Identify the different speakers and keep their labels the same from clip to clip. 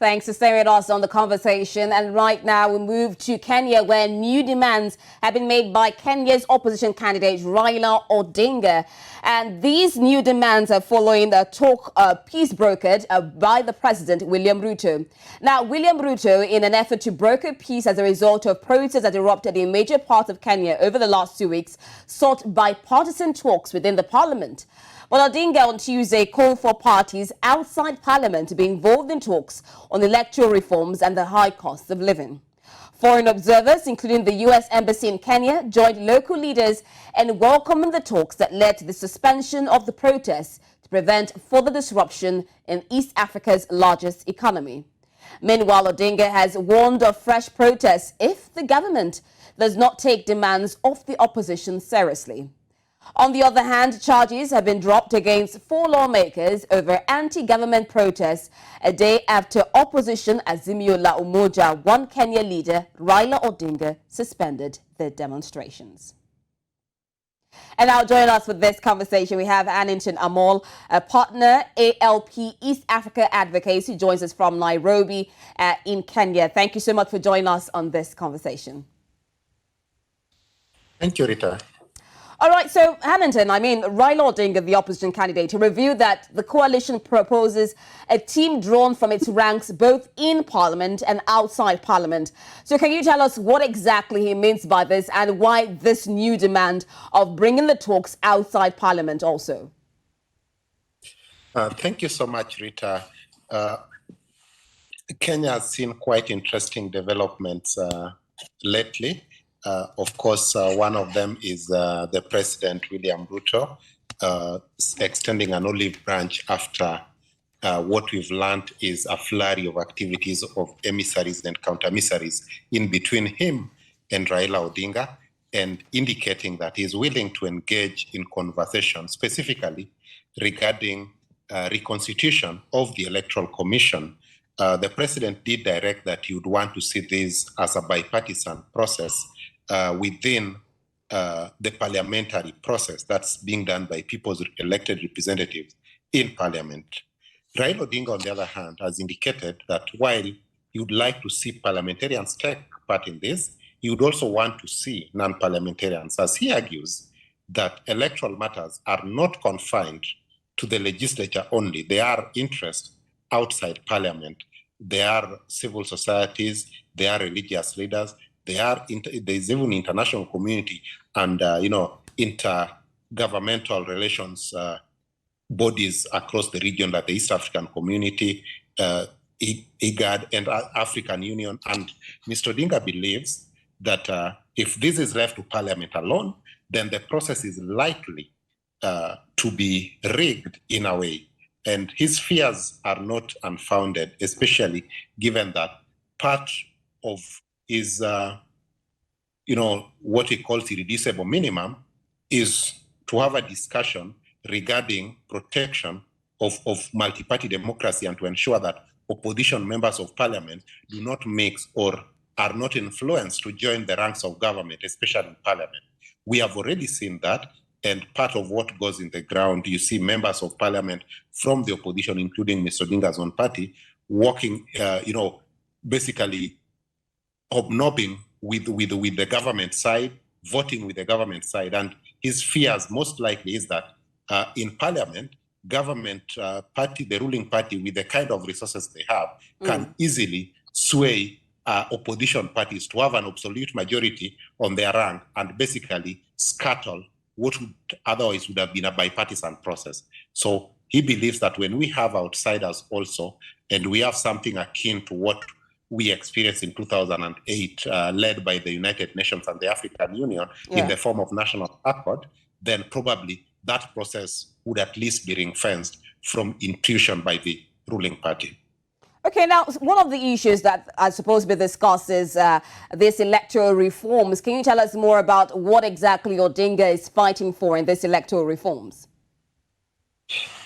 Speaker 1: Thanks for staying with us on the conversation. And right now we move to Kenya, where new demands have been made by Kenya's opposition candidate Raila Odinga. And these new demands are following the peace brokered by the president, William Ruto. Now, William Ruto, in an effort to broker peace as a result of protests that erupted in major parts of Kenya over the last 2 weeks, sought bipartisan talks within the parliament. Well, Odinga on Tuesday called for parties outside parliament to be involved in talks on electoral reforms and the high cost of living. Foreign observers, including the U.S. Embassy in Kenya, joined local leaders in welcoming the talks that led to the suspension of the protests to prevent further disruption in East Africa's largest economy. Meanwhile, Odinga has warned of fresh protests if the government does not take demands of the opposition seriously. On the other hand, charges have been dropped against 4 lawmakers over anti-government protests a day after opposition Azimio la Umoja One Kenya leader Raila Odinga suspended the demonstrations. And now join us for this conversation. We have Annington Amol, a partner, ALP East Africa Advocates, who joins us from Nairobi in Kenya. Thank you so much for joining us on this conversation.
Speaker 2: Thank you, Rita.
Speaker 1: All right, so Hamilton, Raila Odinga, the opposition candidate, to reveal that the coalition proposes a team drawn from its ranks both in Parliament and outside Parliament. So can you tell us what exactly he means by this and why this new demand of bringing the talks outside Parliament also?
Speaker 2: Thank you so much, Rita. Kenya has seen quite interesting developments lately. Of course, one of them is the President, William Ruto, extending an olive branch after what we've learned is a flurry of activities of emissaries and counter-emissaries in between him and Raila Odinga, and indicating that he's willing to engage in conversation, specifically regarding reconstitution of the Electoral Commission. The President did direct that he would want to see this as a bipartisan process within the parliamentary process that's being done by people's elected representatives in Parliament. Raila Odinga, on the other hand, has indicated that while he would like to see parliamentarians take part in this, he would also want to see non-parliamentarians, as he argues that electoral matters are not confined to the legislature only. They are interests outside Parliament. There are civil societies, there are religious leaders, there's even international community and intergovernmental relations bodies across the region, like the East African Community, IGAD, and African Union. And Mr. Odinga believes that if this is left to Parliament alone, then the process is likely to be rigged in a way. And his fears are not unfounded, especially given that part of is, what he calls irreducible minimum, is to have a discussion regarding protection of multi-party democracy and to ensure that opposition members of Parliament do not mix or are not influenced to join the ranks of government, especially in Parliament. We have already seen that, and part of what goes in the ground, you see members of Parliament from the opposition, including Mr. Odinga's own party, working, basically hobnobbing with the government side, voting with the government side. And his fears most likely is that in Parliament, government party, the ruling party, with the kind of resources they have, can easily sway opposition parties to have an absolute majority on their rank and basically scuttle what otherwise would have been a bipartisan process. So he believes that when we have outsiders also, and we have something akin to what we experienced in 2008, led by the United Nations and the African Union in the form of national accord, then probably that process would at least be ring-fenced from intrusion by the ruling party.
Speaker 1: Okay, now, one of the issues that are supposed to be discussed is this electoral reforms. Can you tell us more about what exactly Odinga is fighting for in this electoral reforms?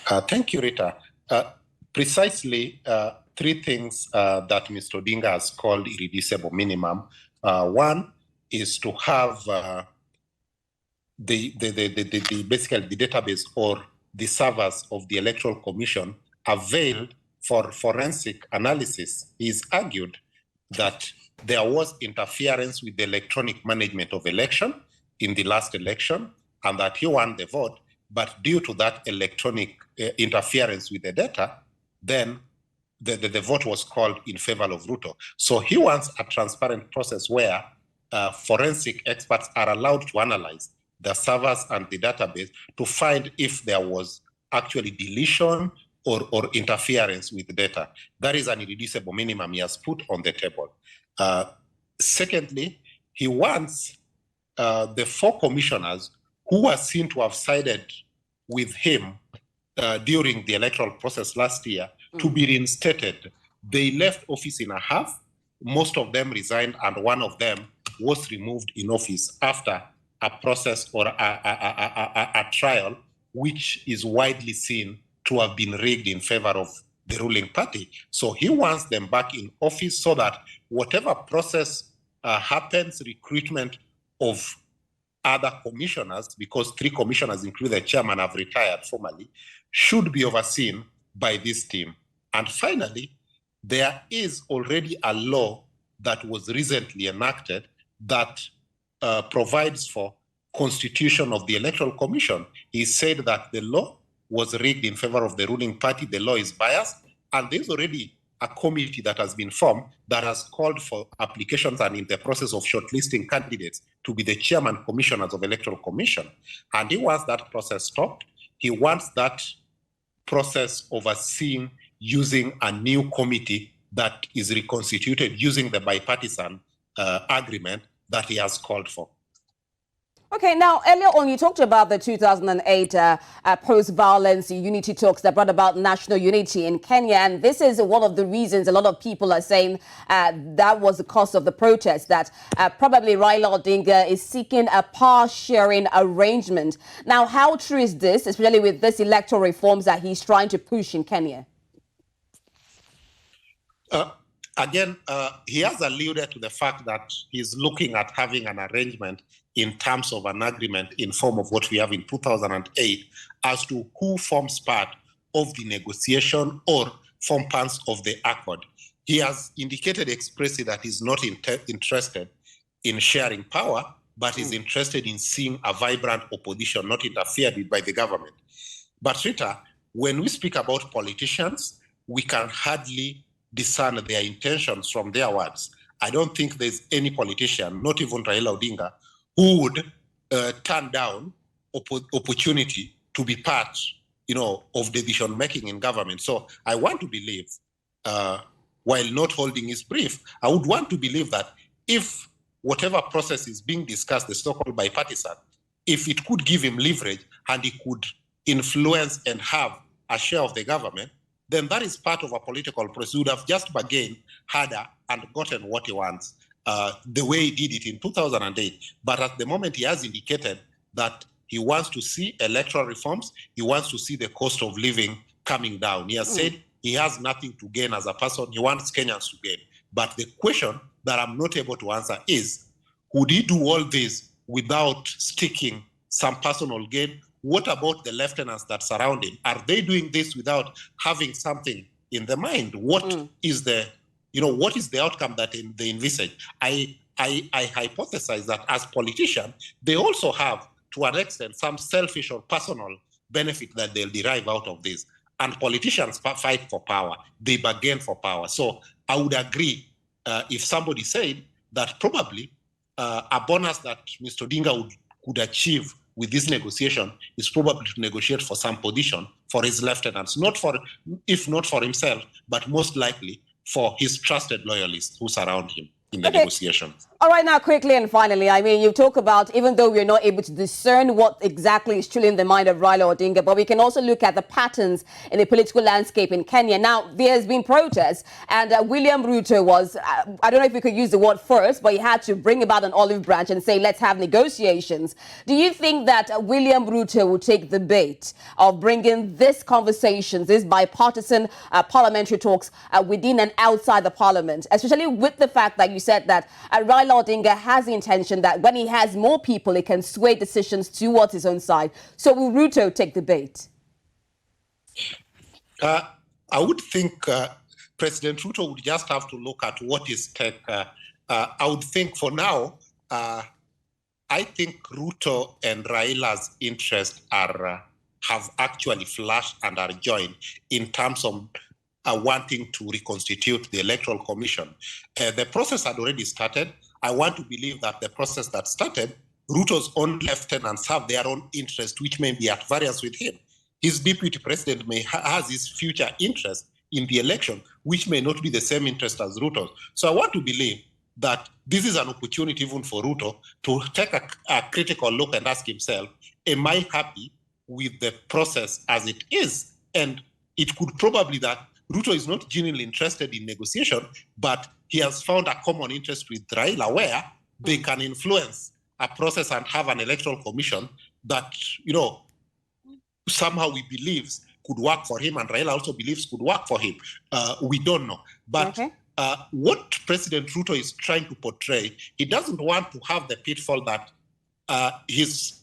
Speaker 2: Thank you, Rita. Precisely 3 things that Mr. Odinga has called irreducible minimum. One is to have basically the database or the servers of the Electoral Commission availed for forensic analysis, he's argued that there was interference with the electronic management of election in the last election, and that he won the vote, but due to that electronic interference with the data, then the vote was called in favor of Ruto. So he wants a transparent process where forensic experts are allowed to analyze the servers and the database to find if there was actually deletion or interference with the data. That is an irreducible minimum he has put on the table. Secondly, he wants the 4 commissioners who were seen to have sided with him during the electoral process last year to be reinstated. They left office in a half. Most of them resigned, and one of them was removed in office after a process or a trial which is widely seen to have been rigged in favor of the ruling party. So he wants them back in office so that whatever process happens, recruitment of other commissioners, because 3 commissioners, including the chairman, have retired formally, should be overseen by this team. And finally, there is already a law that was recently enacted that provides for constitution of the Electoral Commission. He said that the law was rigged in favor of the ruling party, the law is biased, and there's already a committee that has been formed that has called for applications and in the process of shortlisting candidates to be the chairman commissioners of Electoral Commission. And he wants that process stopped. He wants that process overseen using a new committee that is reconstituted using the bipartisan agreement that he has called for.
Speaker 1: Okay, now, earlier on, you talked about the 2008 post-violence unity talks that brought about national unity in Kenya. And this is one of the reasons a lot of people are saying that was the cause of the protest, that probably Raila Odinga is seeking a power-sharing arrangement. Now, how true is this, especially with this electoral reforms that he's trying to push in Kenya?
Speaker 2: Again, he has alluded to the fact that he's looking at having an arrangement in terms of an agreement in form of what we have in 2008 as to who forms part of the negotiation or form parts of the accord. He has indicated expressly that he's not interested in sharing power, but is interested in seeing a vibrant opposition not interfered with by the government. But Rita, when we speak about politicians, we can hardly discern their intentions from their words. I don't think there's any politician, not even Raila Odinga, who would turn down opportunity to be part, of decision-making in government. So I want to believe, while not holding his brief, I would want to believe that if whatever process is being discussed, the so-called bipartisan, if it could give him leverage and he could influence and have a share of the government, then that is part of a political process. He would have just bargained harder and gotten what he wants, the way he did it in 2008. But at the moment, he has indicated that he wants to see electoral reforms. He wants to see the cost of living coming down. He has said he has nothing to gain as a person. He wants Kenyans to gain. But the question that I'm not able to answer is, would he do all this without sticking some personal gain? What about the lieutenants that surround him? Are they doing this without having something in their mind? What is the, what is the outcome that they envisage? I hypothesize that as politicians, they also have, to an extent, some selfish or personal benefit that they'll derive out of this. And politicians fight for power. They bargain for power. So I would agree if somebody said that probably a bonus that Mr. Odinga could achieve with this negotiation is probably to negotiate for some position for his lieutenants, if not for himself, but most likely for his trusted loyalists who surround him in the negotiations.
Speaker 1: All right, now quickly and finally, you talk about, even though we're not able to discern what exactly is truly in the mind of Raila Odinga, but we can also look at the patterns in the political landscape in Kenya. Now, there's been protests, and William Ruto was, I don't know if we could use the word first, but he had to bring about an olive branch and say, let's have negotiations. Do you think that William Ruto will take the bait of bringing this conversations, this bipartisan parliamentary talks within and outside the parliament, especially with the fact that you said that Raila Odinga has the intention that when he has more people, he can sway decisions towards his own side. So will Ruto take the bait?
Speaker 2: I would think President Ruto would just have to look at what is stake. I would think for now, I think Ruto and Raila's interests are have actually flashed and are joined in terms of wanting to reconstitute the Electoral Commission. The process had already started. I want to believe that the process that started, Ruto's own lieutenants have their own interest, which may be at variance with him. His deputy president may has his future interest in the election, which may not be the same interest as Ruto's. So I want to believe that this is an opportunity even for Ruto to take a critical look and ask himself, am I happy with the process as it is? And it could probably that Ruto is not genuinely interested in negotiation, but he has found a common interest with Raila where they can influence a process and have an electoral commission that, somehow he believes could work for him, and Raila also believes could work for him. We don't know. But what President Ruto is trying to portray, he doesn't want to have the pitfall that his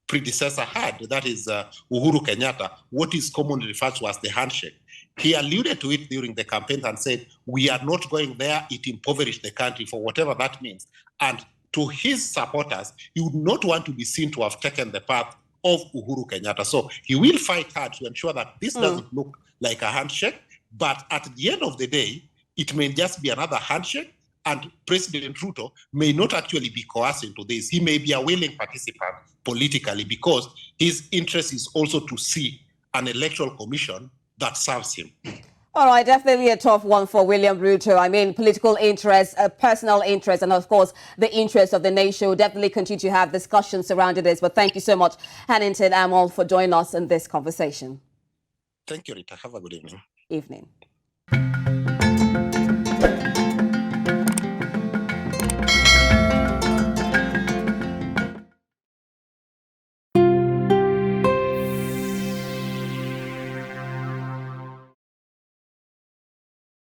Speaker 2: predecessor had, that is Uhuru Kenyatta, what is commonly referred to as the handshake. He alluded to it during the campaign and said, we are not going there, it impoverished the country, for whatever that means. And to his supporters, he would not want to be seen to have taken the path of Uhuru Kenyatta. So he will fight hard to ensure that this doesn't look like a handshake, but at the end of the day, it may just be another handshake, and President Ruto may not actually be coerced into this. He may be a willing participant politically because his interest is also to see an electoral commission that serves him.
Speaker 1: All right, definitely a tough one for William Ruto. I mean, political interest, personal interest, and of course, the interest of the nation. We'll definitely continue to have discussions surrounding this. But thank you so much, Hannington Amal, for joining us in this conversation.
Speaker 2: Thank you, Rita. Have a good evening.
Speaker 1: Evening.